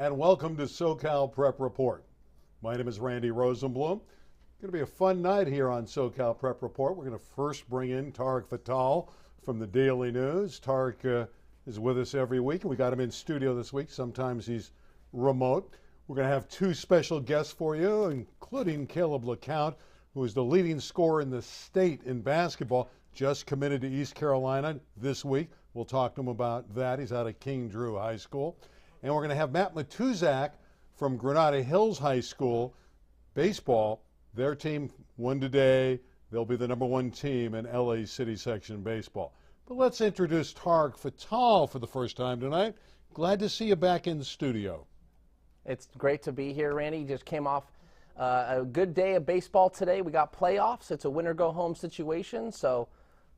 and welcome to SoCal Prep Report. My name is Randy Rosenbloom. It's going to be a fun night here on SoCal Prep Report. We're going to first bring in Tarek Fattal from the Daily News. Tarek is with us every week, and we got him in studio this week. Sometimes he's remote. We're going to have two special guests for you, including Kalib, LaCount, who is the leading scorer in the state in basketball, just committed to East Carolina this week. We'll talk to him about that. He's out of King Drew High School. And we're going to have Matuszak from Granada Hills High School baseball. Their team won today. They'll be the #1 team in LA City Section baseball. But let's introduce Tarek Fattal for the first time tonight. Glad to see you back in the studio. It's great to be here, Randy. Just came off a good day of baseball today. We got playoffs. It's a winner-go-home situation, so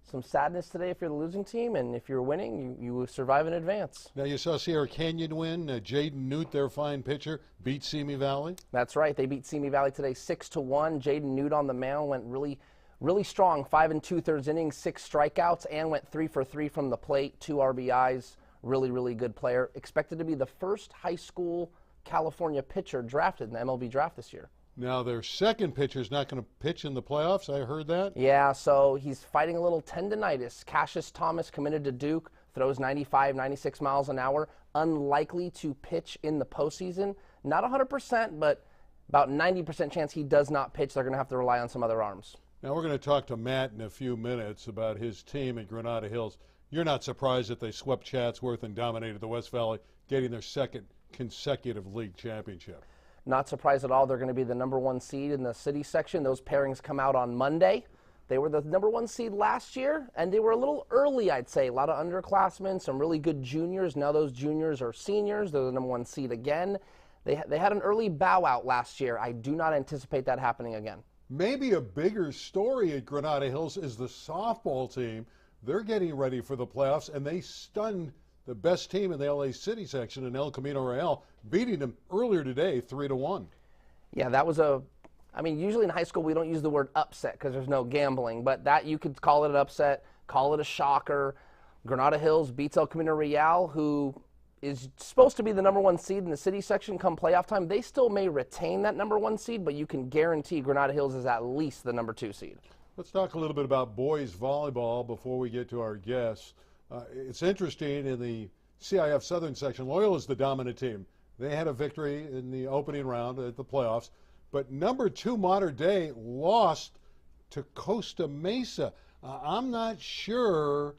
some sadness today if you're the losing team, and if you're winning, you survive in advance. Now, you saw Sierra Canyon win. Jaden Newt, their fine pitcher, beat Simi Valley. That's right. They beat Simi Valley today 6-1. Jaden Newt on the mound went really strong. 5 2/3 innings, 6 strikeouts, and went 3 for 3 from the plate, 2 RBIs. Really good player. Expected to be the first high school California pitcher drafted in the MLB draft this year. Now, their second pitcher is not going to pitch in the playoffs. I heard that. Yeah, so he's fighting a little tendonitis. Cassius Thomas, committed to Duke, throws 95, 96 miles an hour. Unlikely to pitch in the postseason. Not 100%, but about 90% chance he does not pitch. They're going to have to rely on some other arms. Now, we're going to talk to Matt in a few minutes about his team at Granada Hills. You're not surprised that they swept Chatsworth and dominated the West Valley, getting their second consecutive league championship. Not surprised at all. They're going to be the #1 seed in the city section. Those pairings come out on Monday. They were the #1 seed last year, and they were a little early, I'd say. A lot of underclassmen, some really good juniors. Now those juniors are seniors. They're the #1 seed again. They had an early bow out last year. I do not anticipate that happening again. Maybe a bigger story at Granada Hills is the softball team. They're getting ready for the playoffs, and they stunned the best team in the LA City section in El Camino Real, beating them earlier today 3-1. Yeah, that was I mean, usually in high school we don't use the word upset because there's no gambling, but that you could call it an upset, call it a shocker. Granada Hills beats El Camino Real, who is supposed to be the #1 seed in the city section come playoff time. They still may retain that #1 seed, but you can guarantee Granada Hills is at least the #2 seed. Let's talk a little bit about boys volleyball before we get to our guests. It's interesting, in the CIF Southern section, Loyola is the dominant team. They had a victory in the opening round at the playoffs, but #2 Mater Dei lost to Costa Mesa. I'm not sure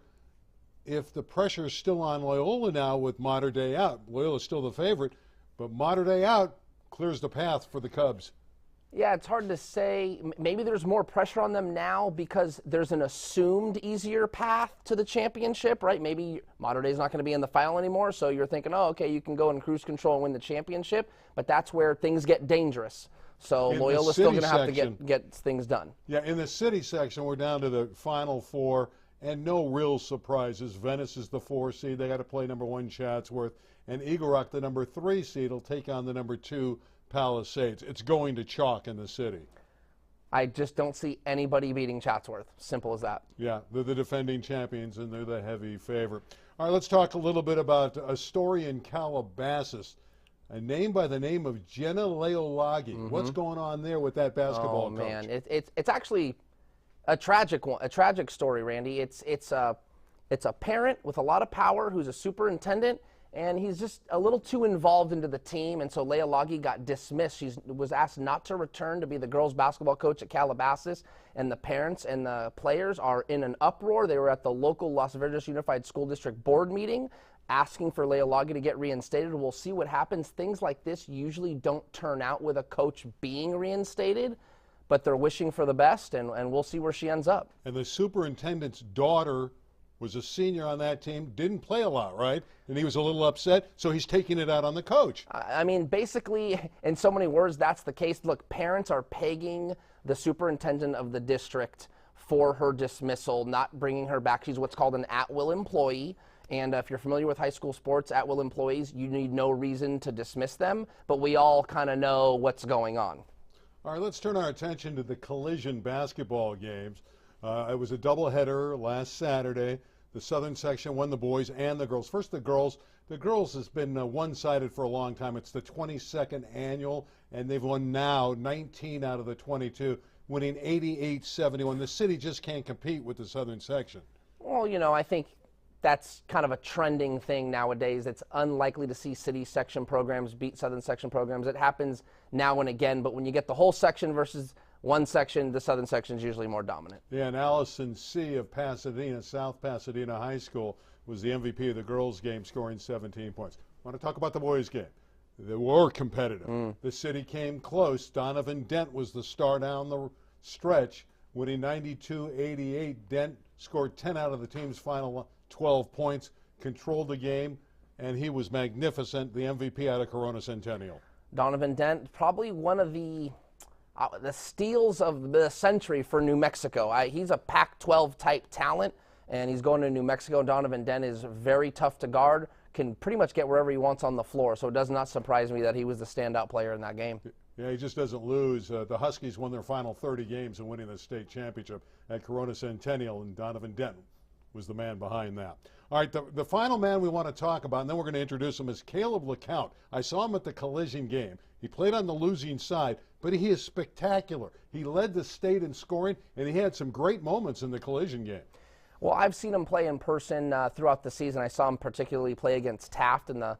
if the pressure is still on Loyola now with Mater Dei out. Loyola is still the favorite, but Mater Dei out clears the path for the Cubs. Yeah, it's hard to say. Maybe there's more pressure on them now because there's an assumed easier path to the championship, right? Maybe Mater Dei's not going to be in the final anymore, so you're thinking, oh, okay, you can go in cruise control and win the championship, but that's where things get dangerous. So Loyola's still going to have to get things done. Yeah, in the city section, we're down to the final 4, and no real surprises. Venice is the 4 seed. They got to play #1 Chatsworth, and Eagle Rock, the #3 seed, will take on the #2 Palisades. It's going to chalk in the city. I just don't see anybody beating Chatsworth. Simple as that. Yeah, they're the defending champions, and they're the heavy favorite. All right, let's talk a little bit about a story in Calabasas. A name by the name of Jenna Leolagi. What's going on there with that basketball coach? Oh, man. It's actually a tragic one, a tragic story, Randy. It's a parent with a lot of power who's a superintendent, and he's just a little too involved into the team, and so Leolagi got dismissed. She was asked not to return to be the girls' basketball coach at Calabasas, and the parents and the players are in an uproar. They were at the local Las Vegas Unified School District board meeting asking for Leolagi to get reinstated. We'll see what happens. Things like this usually don't turn out with a coach being reinstated, but they're wishing for the best, and we'll see where she ends up. And the superintendent's daughter was a senior on that team, didn't play a lot, right? And he was a little upset, so he's taking it out on the coach. I mean, basically, in so many words, that's the case. Look, parents are pegging the superintendent of the district for her dismissal, not bringing her back. She's what's called an at-will employee. And if you're familiar with high school sports, at-will employees, you need no reason to dismiss them, but we all kind of know what's going on. All right, let's turn our attention to the collision basketball games. It was a doubleheader last Saturday. The Southern section won the boys and the girls. First, the girls, The girls has been one-sided for a long time. It's the 22nd annual, and they've won now 19 out of the 22, winning 88-71. The city just can't compete with the Southern section. Well, you know, I think that's kind of a trending thing nowadays. It's unlikely to see city section programs beat Southern section programs. It happens now and again, but when you get the whole section versus one section, the Southern section is usually more dominant. Yeah, and Allison C. of Pasadena, South Pasadena High School, was the MVP of the girls' game, scoring 17 points. I want to talk about the boys' game. They were competitive. The city came close. Donovan Dent was the star down the stretch, winning 92-88. Dent scored 10 out of the team's final 12 points, controlled the game, and he was magnificent, the MVP out of Corona Centennial. Donovan Dent, probably one of the steals of the century for New Mexico. He's a Pac-12 type talent, and he's going to New Mexico. Donovan Dent is very tough to guard, can pretty much get wherever he wants on the floor, so it does not surprise me that he was the standout player in that game. Yeah, he just doesn't lose. The Huskies won their final 30 games in winning the state championship at Corona Centennial, and Donovan Dent was the man behind that. All right, the final man we want to talk about, and then we're going to introduce him, is Kalib LaCount. I saw him at the Collision game. He played on the losing side, but he is spectacular. He led the state in scoring, and he had some great moments in the Collision game. Well, I've seen him play in person throughout the season. I saw him particularly play against Taft in the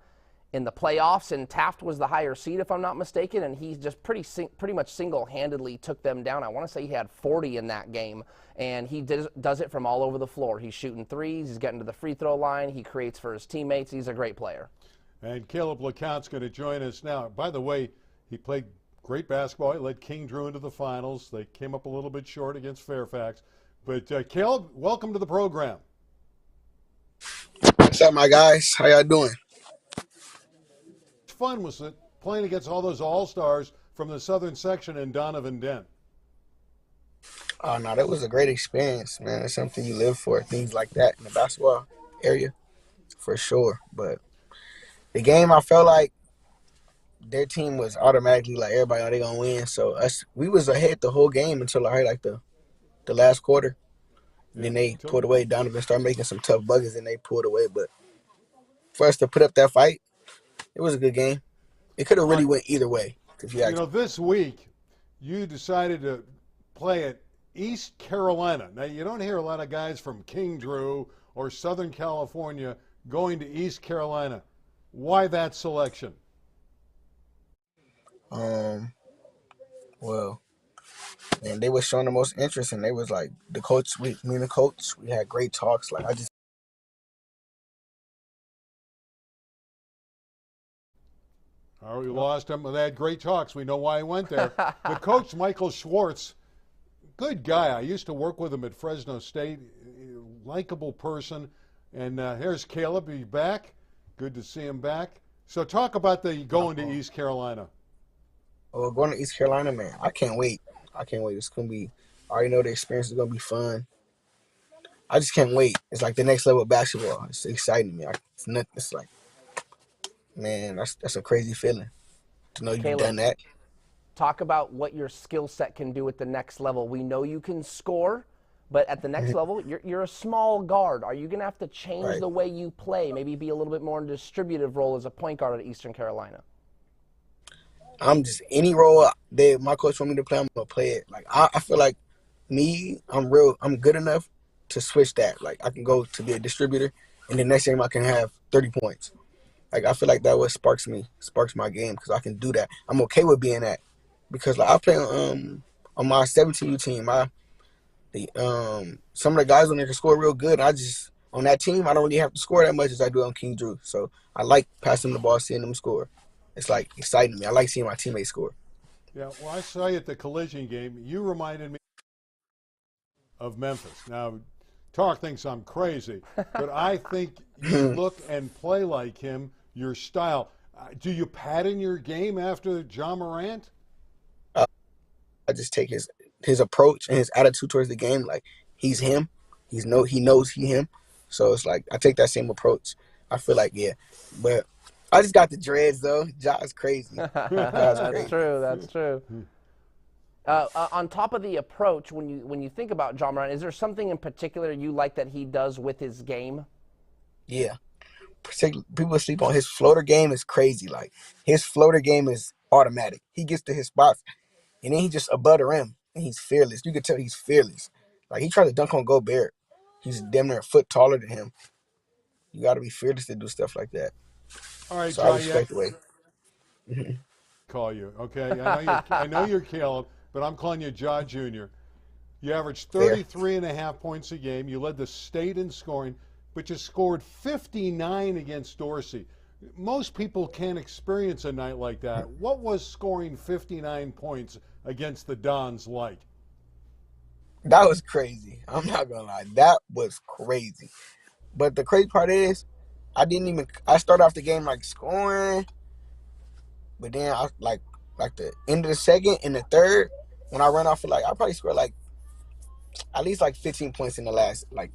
playoffs, and Taft was the higher seed, if I'm not mistaken, and he just pretty much single-handedly took them down. I want to say he had 40 in that game, and he does it from all over the floor. He's shooting threes, he's getting to the free throw line, he creates for his teammates. He's a great player. And Kalib LaCount's going to join us now. By the way, he played great basketball. He led King Drew into the finals. They came up a little bit short against Fairfax. But Kalib, welcome to the program. What's up, my guys? How y'all doing? Fun was it playing against all those all-stars from the Southern section and Donovan Dent? Oh, no, that was a great experience, man. It's something you live for, things like that in the basketball area, for sure. But the game, I felt like their team was automatically like everybody, they're going to win. So we was ahead the whole game until like the last quarter. And then they pulled away. Donovan started making some tough buckets, and they pulled away. But for us to put up that fight, it was a good game. It could have really went either way. You know, this week you decided to play at East Carolina. Now, you don't hear a lot of guys from King Drew or Southern California going to East Carolina. Why that selection? Well, and they were showing the most interest, and they was like, the coach, me and the coach, we had great talks. Like, Oh, we lost him. They had great talks. We know why he went there. The coach, Michael Schwartz, good guy. I used to work with him at Fresno State. Likeable person. And here's Kalib. He's back. Good to see him back. So talk about the going to East Carolina. Oh, going to East Carolina, man, I can't wait. It's going to be, I already know the experience is going to be fun. I just can't wait. It's like the next level of basketball. It's exciting me. It's like, man, that's a crazy feeling to know you've done that. Talk about what your skill set can do at the next level. We know you can score, but at the next level, you're a small guard. Are you going to have to change the way you play, maybe be a little bit more in a distributive role as a point guard at Eastern Carolina? I'm just, any role that my coach want me to play, I'm going to play it. Like, I feel like I'm good enough to switch that. Like, I can go to be a distributor, and the next game I can have 30 points. Like, I feel like that what sparks my game, because I can do that. I'm okay with being that, because like I play on my 17U team. Some of the guys on there can score real good. On that team, I don't really have to score that much as I do on King Drew. So I like passing the ball, seeing them score. It's like exciting me. I like seeing my teammates score. Yeah, well, I saw you at the Collision game. You reminded me of Memphis. Now, Tarek thinks I'm crazy, but I think you look and play like him. Your style. Do you pattern your game after John Morant? I just take his approach and his attitude towards the game. Like, he's him. He knows he him. So it's like I take that same approach. I feel like, yeah. But I just got the dreads, though. John's crazy. That's true. On top of the approach, when you think about John Morant, is there something in particular you like that he does with his game? Yeah. people sleep on his floater game is crazy. Like his floater game is automatic. He gets to his spots and then he just above the rim and he's fearless. You can tell he's fearless. Like he tried to dunk on Gobert. He's damn near a foot taller than him. You got to be fearless to do stuff like that. All right, So I Jayet, respect the way. Mhm. call you. Okay, I know you're Caleb, but I'm calling you Ja Jr. You averaged Fair. 33 and a half points a game. You led the state in scoring, but you scored 59 against Dorsey. Most people can't experience a night like that. What was scoring 59 points against the Dons like? That was crazy. I'm not gonna lie. That was crazy. But the crazy part is, I started off the game like scoring, but then I like the end of the second and the third, when I ran off for like, I probably scored like at least like 15 points in the last, like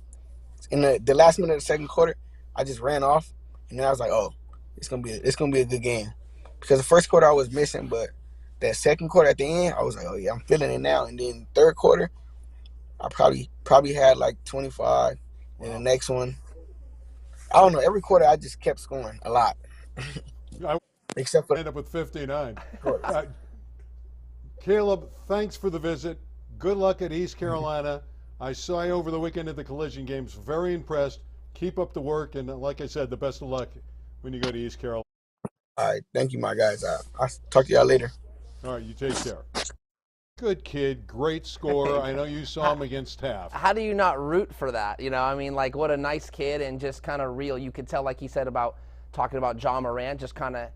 in the last minute of the second quarter. I just ran off and then I was like, oh, it's gonna be a good game. Because the first quarter I was missing, but that second quarter at the end, I was like, oh yeah, I'm feeling it now. And then third quarter, I probably had like 25. And the next one, I don't know. Every quarter, I just kept scoring a lot, I except for ended up with 59. quarters. Caleb, thanks for the visit. Good luck at East Carolina. I saw you over the weekend at the Collision Games. Very impressed. Keep up the work, and like I said, the best of luck when you go to East Carolina. All right, thank you, my guys. I'll talk to y'all later. All right, you take care. Good kid, great scorer. I know you saw him against Taft. How do you not root for that? You know, I mean, like, what a nice kid and just kind of real. You could tell, like he said about talking about John Morant, just kind of,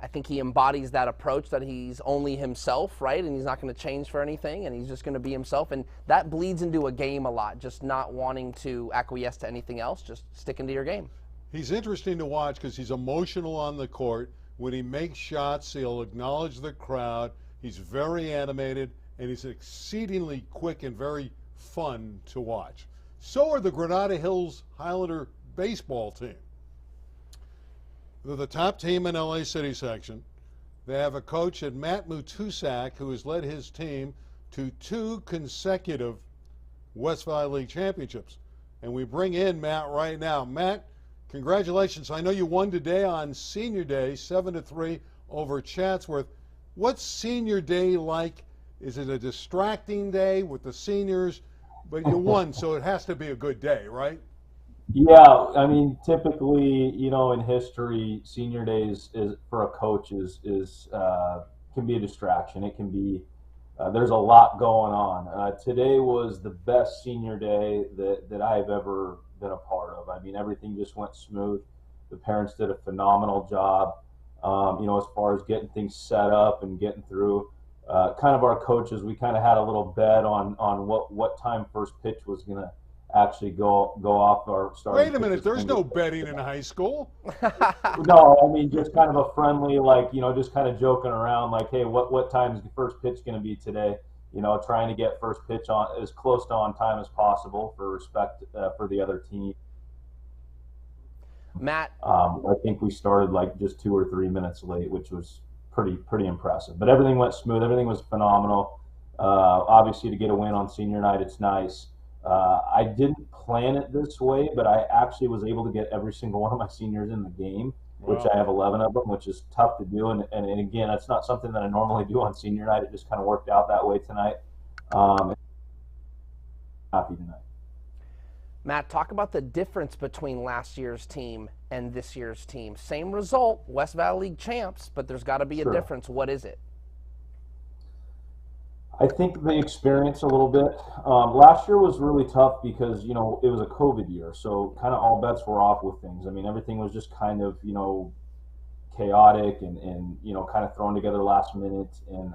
I think he embodies that approach that he's only himself, right? And he's not going to change for anything, and he's just going to be himself. And that bleeds into a game a lot, just not wanting to acquiesce to anything else, just sticking to your game. He's interesting to watch because he's emotional on the court. When he makes shots, he'll acknowledge the crowd. He's very animated, and he's exceedingly quick and very fun to watch. So are the Granada Hills Highlander baseball team. They're the top team in LA City section. They have a coach at Matuszak who has led his team to 2 consecutive West Valley League championships. And we bring in Matt right now. Matt, congratulations. I know you won today on Senior Day, 7-3 over Chatsworth. What's Senior Day like? Is it a distracting day with the seniors? But you won, so it has to be a good day, right? Yeah, I mean, typically, in history, senior days is for a coach is can be a distraction. It can be there's a lot going on. Today was the best senior day that I've ever been a part of. I mean, everything just went smooth. The parents did a phenomenal job. As far as getting things set up and getting through. Kind of our coaches, we kind of had a little bet on what time first pitch was gonna actually go off our starting. Wait a minute, there's no betting in high school. No, I mean just kind of a friendly, just kind of joking around, like, hey, what time is the first pitch going to be today? Trying to get first pitch on as close to on time as possible for respect for the other team. Matt, I think we started like just 2 or 3 minutes late, which was pretty impressive. But everything went smooth. Everything was phenomenal. Obviously, to get a win on senior night, it's nice. I didn't plan it this way, but I actually was able to get every single one of my seniors in the game, which I have 11 of them, which is tough to do. And again, that's not something that I normally do on senior night. It just kind of worked out that way tonight. Happy tonight. Matt, talk about the difference between last year's team and this year's team. Same result, West Valley League champs, but there's got to be a difference. What is it? I think the experience a little bit. Last year was really tough because, it was a COVID year. So kind of all bets were off with things. I mean, everything was just kind of, chaotic and kind of thrown together last minute. And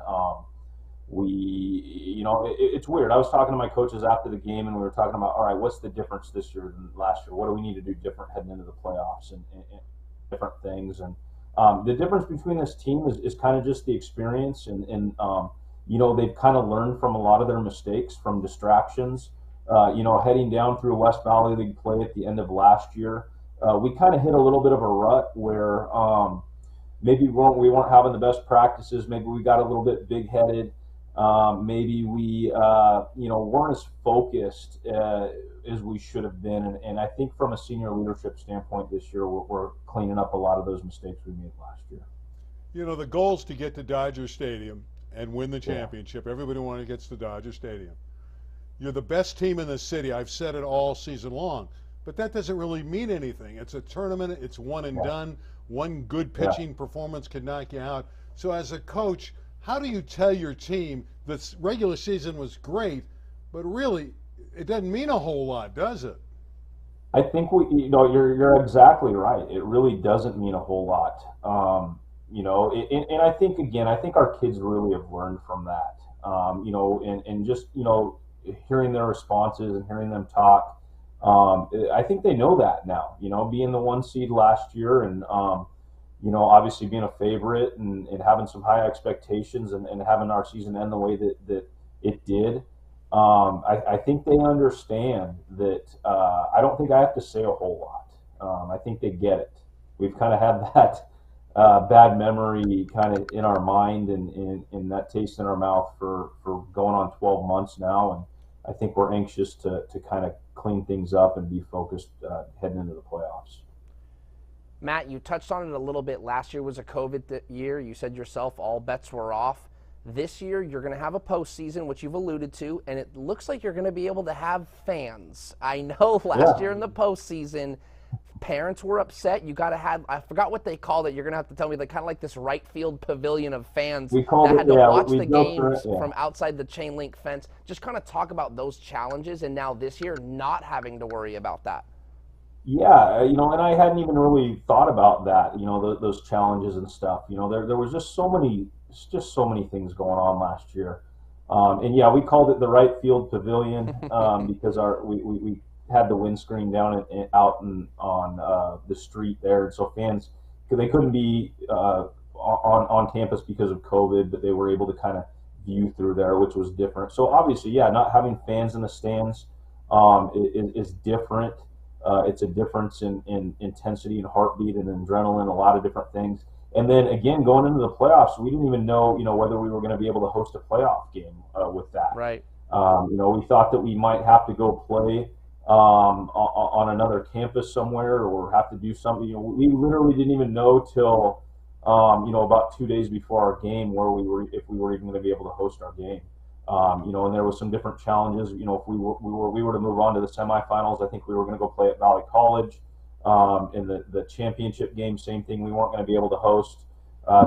it's weird. I was talking to my coaches after the game and we were talking about, all right, what's the difference this year than last year? What do we need to do different heading into the playoffs and different things? And the difference between this team is kind of just the experience and they've kind of learned from a lot of their mistakes from distractions. Heading down through West Valley League play at the end of last year, we kind of hit a little bit of a rut where maybe we weren't having the best practices. Maybe we got a little bit big-headed. Maybe we, weren't as focused as we should have been. And I think from a senior leadership standpoint this year, we're cleaning up a lot of those mistakes we made last year. You know, the goal is to get to Dodger Stadium and win the championship. Everybody wants to get to Dodger Stadium. You're the best team in the city. I've said it all season long. But that doesn't really mean anything. It's a tournament. It's one and done. One good pitching performance can knock you out. So as a coach, how do you tell your team the regular season was great, but really it doesn't mean a whole lot, does it? I think you're exactly right. It really doesn't mean a whole lot. And I think, again, I think our kids really have learned from that. And just, hearing their responses and hearing them talk, I think they know that now, being the 1 seed last year and, obviously being a favorite and having some high expectations and having our season end the way that it did. I think they understand that I don't think I have to say a whole lot. I think they get it. We've kind of had that bad memory kind of in our mind and that taste in our mouth for going on 12 months now. And I think we're anxious to kind of clean things up and be focused heading into the playoffs. Matt, you touched on it a little bit. Last year was a COVID year. You said yourself all bets were off. This year you're going to have a postseason, which you've alluded to, and it looks like you're going to be able to have fans. I know last year in the postseason, parents were upset. You got to have, I forgot what they called it. You're going to have to tell me, kind of like this right field pavilion of fans that had to watch the games from outside the chain link fence. Just kind of talk about those challenges, and now this year not having to worry about that. Yeah, and I hadn't even really thought about that, those challenges and stuff. There was just so many things going on last year. And yeah, we called it the right field pavilion because we had the windscreen down out on the street there. And so fans, they couldn't be on campus because of COVID, but they were able to kind of view through there, which was different. So obviously, yeah, not having fans in the stands is different. It's a difference in intensity and heartbeat and adrenaline, a lot of different things. And then again, going into the playoffs, we didn't even know, whether we were going to be able to host a playoff game with that. Right. We thought that we might have to go play on another campus somewhere or have to do something. We literally didn't even know till about 2 days before our game if we were even going to be able to host our game. And there was some different challenges. If we were to move on to the semifinals, I think we were going to go play at Valley College. In the championship game, same thing. We weren't going to be able to host.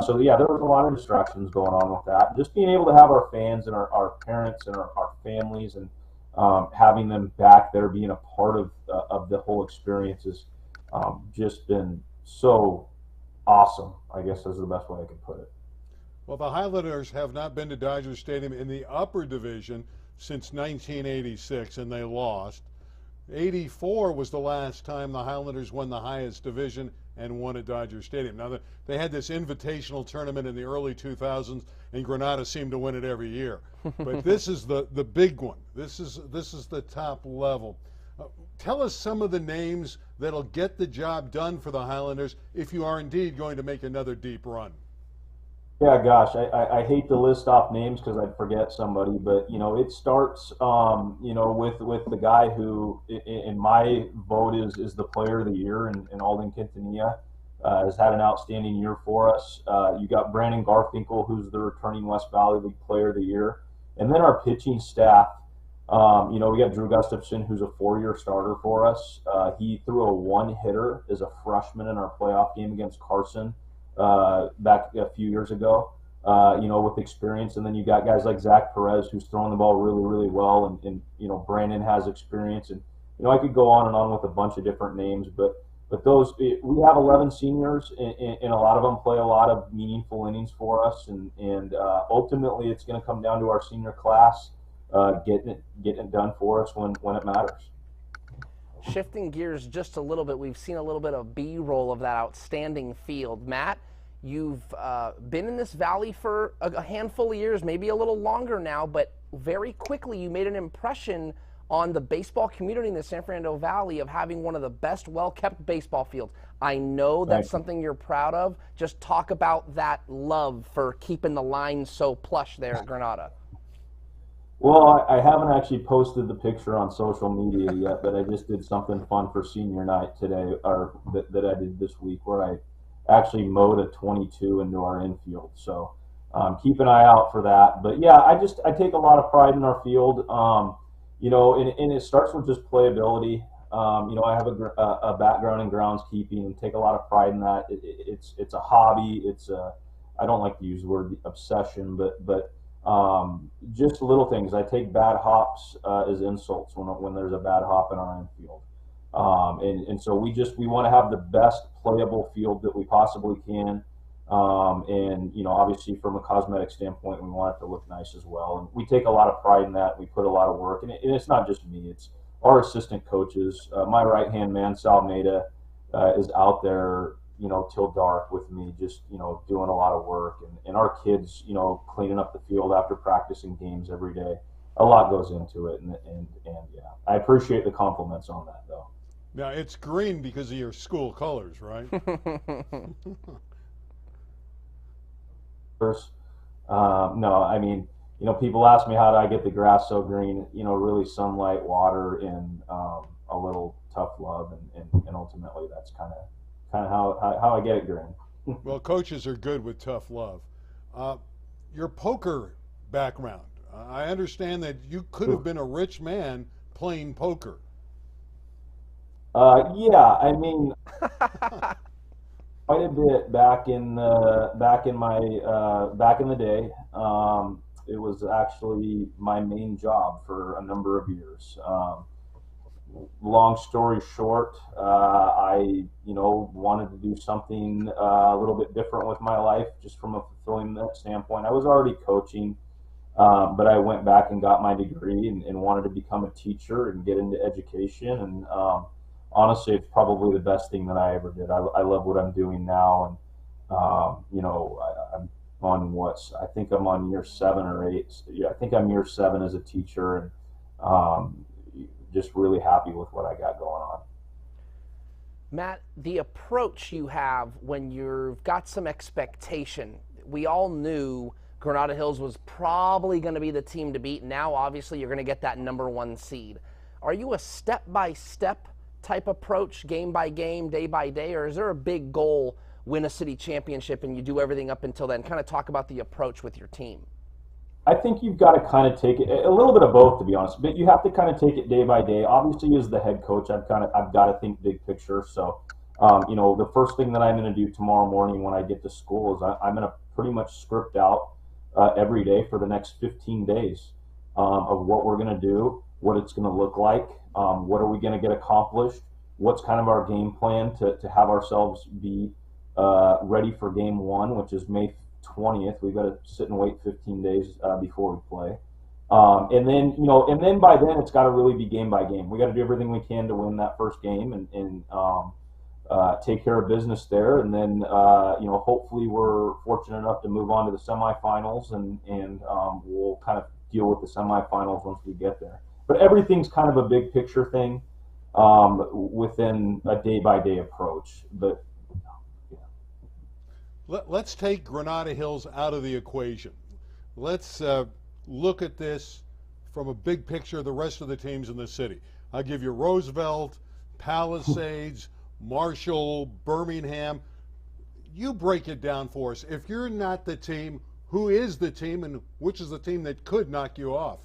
So yeah, there was a lot of distractions going on with that. Just being able to have our fans and our parents and our families and having them back there, being a part of the whole experience has just been so awesome, I guess is the best way I could put it. Well, the Highlanders have not been to Dodger Stadium in the upper division since 1986, and they lost. 84 was the last time the Highlanders won the highest division and won at Dodger Stadium. Now, they had this invitational tournament in the early 2000s, and Granada seemed to win it every year. But this is the big one. This is the top level. Tell us some of the names that'll get the job done for the Highlanders if you are indeed going to make another deep run. Yeah, gosh, I hate to list off names because I'd forget somebody, but it starts with the guy who, in my vote, is the player of the year, and Alden Quintanilla has had an outstanding year for us. You got Brandon Garfinkel, who's the returning West Valley League player of the year, and then our pitching staff. We got Drew Gustafson, who's a 4-year starter for us. He threw a 1-hitter as a freshman in our playoff game against Carson. Back a few years ago, with experience. And then you got guys like Zach Perez, who's throwing the ball really, really well. And Brandon has experience. And, I could go on and on with a bunch of different names, but we have 11 seniors and a lot of them play a lot of meaningful innings for us. And ultimately it's going to come down to our senior class, getting it done for us when it matters. Shifting gears just a little bit, we've seen a little bit of B-roll of that outstanding field. Matt, you've been in this valley for a handful of years, maybe a little longer now, but very quickly you made an impression on the baseball community in the San Fernando Valley of having one of the best well-kept baseball fields. I know that's something you're proud of. Just talk about that love for keeping the line so plush there at Granada. Well, I haven't actually posted the picture on social media yet, but I just did something fun for senior night today, or that I did this week, where I actually mowed a 22 into our infield. So keep an eye out for that. But yeah, I take a lot of pride in our field. And it starts with just playability. I have a background in groundskeeping and take a lot of pride in that. It's a hobby. I don't like to use the word obsession, but just little things. I take bad hops as insults when there's a bad hop in our infield. And so we want to have the best playable field that we possibly can. Obviously from a cosmetic standpoint, we want it to look nice as well. And we take a lot of pride in that. We put a lot of work, and it's not just me. It's our assistant coaches. My right hand man, Sal Maida, is out there till dark with me, just doing a lot of work, and our kids cleaning up the field after practicing games every day. A lot goes into it, and yeah, I appreciate the compliments on that though. Now, it's green because of your school colors, right? No, I mean, people ask me how do I get the grass so green? Really sunlight, water, and a little tough love, and ultimately that's kind of how I get it green. Well, coaches are good with tough love. Your poker background, I understand that you could have been a rich man playing poker. Yeah, I mean, quite a bit back in the day. It was actually my main job for a number of years. Long story short, I wanted to do something a little bit different with my life, just from a fulfillment standpoint. I was already coaching, but I went back and got my degree and wanted to become a teacher and get into education. And honestly, it's probably the best thing that I ever did. I love what I'm doing now, and I'm on I think I'm on year 7 or 8. Yeah, I think I'm year 7 as a teacher, and just really happy with what I got going on. Matt, the approach you have when you've got some expectation, we all knew Granada Hills was probably going to be the team to beat. Now, obviously, you're going to get that #1 seed. Are you a step-by-step type approach, game by game, day by day, or is there a big goal, win a city championship, and you do everything up until then? Kind of talk about the approach with your team. I think you've got to kind of take it a little bit of both, to be honest. But you have to kind of take it day by day. Obviously, as the head coach, I've got to think big picture. So, the first thing that I'm going to do tomorrow morning when I get to school is I'm going to pretty much script out every day for the next 15 days of what we're going to do, what it's going to look like, what are we going to get accomplished, what's kind of our game plan to have ourselves be ready for game 1, which is May 20th. We've got to sit and wait 15 days before we play. And then by then it's got to really be game by game. We got to do everything we can to win that first game and take care of business there. And then, hopefully we're fortunate enough to move on to the semifinals, and we'll kind of deal with the semifinals once we get there. But everything's kind of a big picture thing within a day by day approach. But Let's take Granada Hills out of the equation. Let's look at this from a big picture of the rest of the teams in the city. I'll give you Roosevelt, Palisades, Marshall, Birmingham. You break it down for us. If you're not the team, who is the team, and which is the team that could knock you off?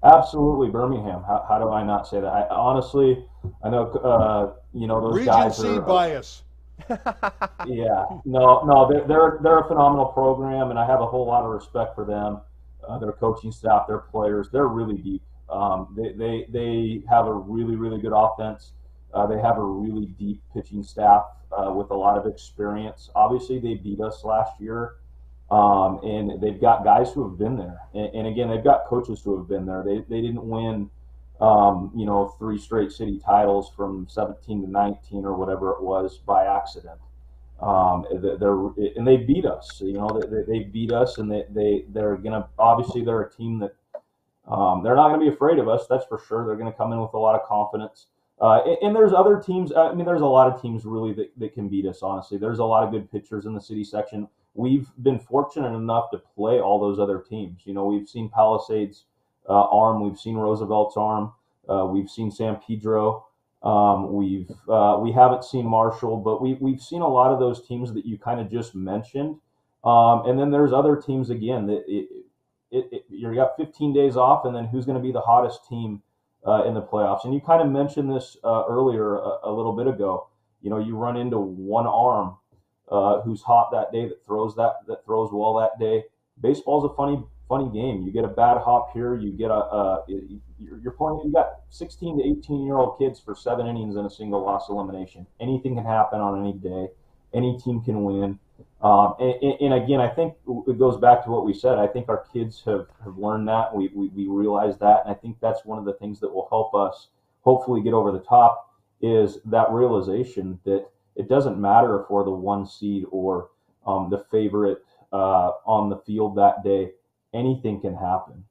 Absolutely, Birmingham. How do I not say that? Honestly, I know those Region guys C are bias. Yeah, no, they're a phenomenal program, and I have a whole lot of respect for them. Their coaching staff, their players, they're really deep. They have a really, really good offense. They have a really deep pitching staff with a lot of experience. Obviously, they beat us last year, and they've got guys who have been there. And again, they've got coaches who have been there. They didn't win 3 straight city titles from 17 to 19 or whatever it was by accident. They beat us. They beat us, and they're gonna obviously they're a team that they're not gonna be afraid of us. That's for sure. They're gonna come in with a lot of confidence. And there's other teams. I mean, there's a lot of teams really that can beat us. Honestly, there's a lot of good pitchers in the city section. We've been fortunate enough to play all those other teams. We've seen Palisades arm. We've seen Roosevelt's arm. We've seen San Pedro. We haven't seen Marshall, but we've seen a lot of those teams that you kind of just mentioned. And then there's other teams again that you got 15 days off, and then who's going to be the hottest team in the playoffs? And you kind of mentioned this earlier a little bit ago. You run into one arm who's hot that day, that throws well that day. Baseball's a funny game. You get a bad hop here, you get you're playing. You got 16 to 18-year-old kids for 7 innings in a single loss elimination. Anything can happen on any day. Any team can win. And again, I think it goes back to what we said. I think our kids have learned that. We realize that, and I think that's one of the things that will help us hopefully get over the top, is that realization that it doesn't matter if we're the 1 seed or the favorite on the field that day. Anything can happen.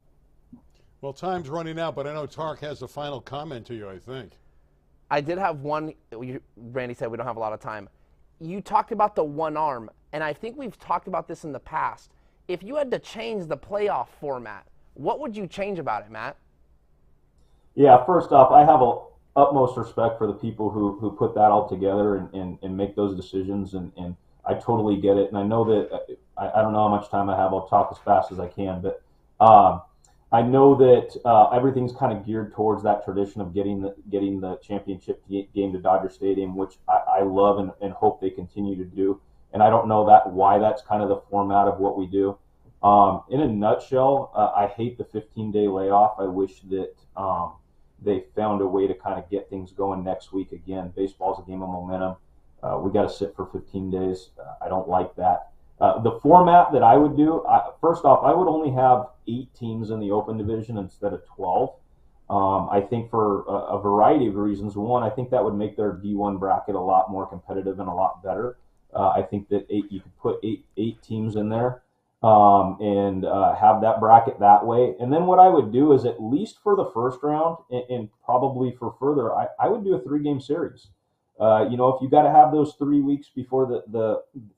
Well, time's running out, but I know Tarek has a final comment to you, I think. I did have one. Randy said we don't have a lot of time. You talked about the one arm, and I think we've talked about this in the past. If you had to change the playoff format, what would you change about it, Matt? Yeah, first off, I have utmost respect for the people who put that all together and make those decisions, and I totally get it. And I know that I don't know how much time I have. I'll talk as fast as I can, but I know that everything's kind of geared towards that tradition of getting the championship game to Dodger Stadium, which I love and hope they continue to do. And I don't know why that's kind of the format of what we do. In a nutshell, I hate the 15-day layoff. I wish that they found a way to kind of get things going next week. Again, baseball's a game of momentum. We got to sit for 15 days. I don't like that. The format that I would do, first off, I would only have 8 teams in the open division instead of 12. I think for a variety of reasons. One, I think that would make their D1 bracket a lot more competitive and a lot better. I think that you could put eight teams in there and have that bracket that way. And then what I would do is, at least for the first round and probably for further, I would do a 3-game series. If you got to have those 3 weeks before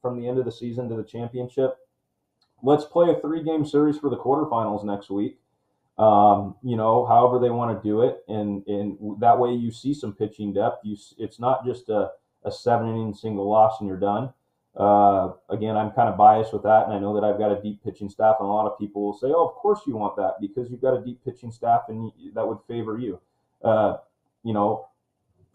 from the end of the season to the championship, let's play a 3-game series for the quarterfinals next week. However they want to do it, and that way you see some pitching depth. It's not just a 7-inning single loss and you're done. Again, I'm kind of biased with that, and I know that I've got a deep pitching staff, and a lot of people will say, "Oh, of course you want that because you've got a deep pitching staff, and that would favor you."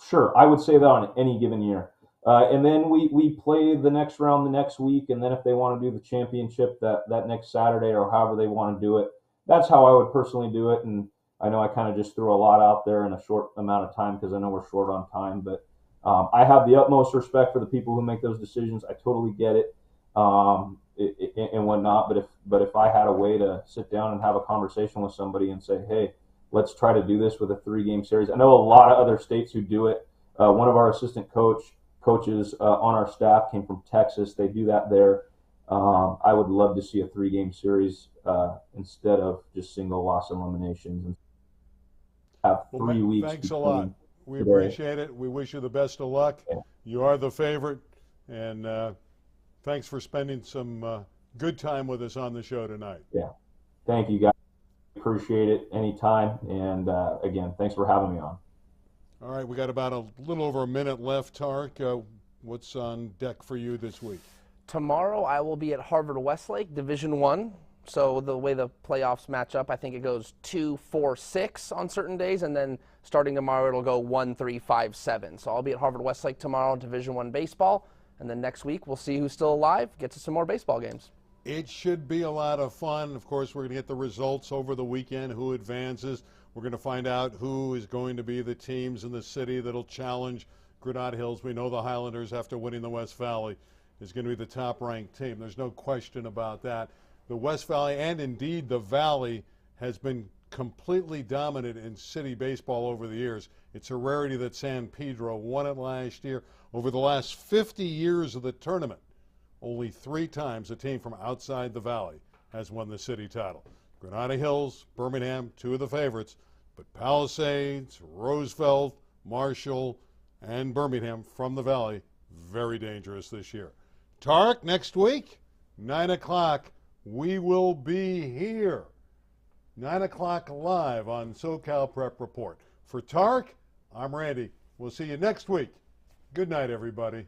Sure, I would say that on any given year. And then we play the next round the next week, and then if they want to do the championship that next Saturday or however they want to do it, that's how I would personally do it. And I know I kind of just threw a lot out there in a short amount of time because I know we're short on time, but I have the utmost respect for the people who make those decisions. I totally get it, and whatnot. But if I had a way to sit down and have a conversation with somebody and say, "Hey, let's try to do this with a 3-game series." I know a lot of other states who do it. One of our assistant coaches on our staff came from Texas. They do that there. I would love to see a 3-game series instead of just single loss eliminations, and have 3 weeks. Thanks a lot. We appreciate it. We wish you the best of luck. Yeah. You are the favorite, and thanks for spending some good time with us on the show tonight. Yeah. Thank you, guys. Appreciate it anytime. And again, thanks for having me on. All right, we got about a little over a minute left, Tarek. What's on deck for you this week? Tomorrow I will be at Harvard Westlake, Division I. So the way the playoffs match up, I think it goes 2, 4, 6 on certain days, and then starting tomorrow it'll go 1, 3, 5, 7. So I'll be at Harvard Westlake tomorrow, Division I baseball, and then next week we'll see who's still alive, get to some more baseball games. It should be a lot of fun. Of course, we're going to get the results over the weekend, who advances. We're going to find out who is going to be the teams in the city that'll challenge Granada Hills. We know the Highlanders, after winning the West Valley, is going to be the top-ranked team. There's no question about that. The West Valley, and indeed the Valley, has been completely dominant in city baseball over the years. It's a rarity that San Pedro won it last year. Over the last 50 years of the tournament, only 3 times a team from outside the Valley has won the city title. Granada Hills, Birmingham, 2 of the favorites, but Palisades, Roosevelt, Marshall, and Birmingham from the Valley, very dangerous this year. Tarek, next week, 9 o'clock, we will be here. 9 o'clock live on SoCal Prep Report. For Tarek, I'm Randy. We'll see you next week. Good night, everybody.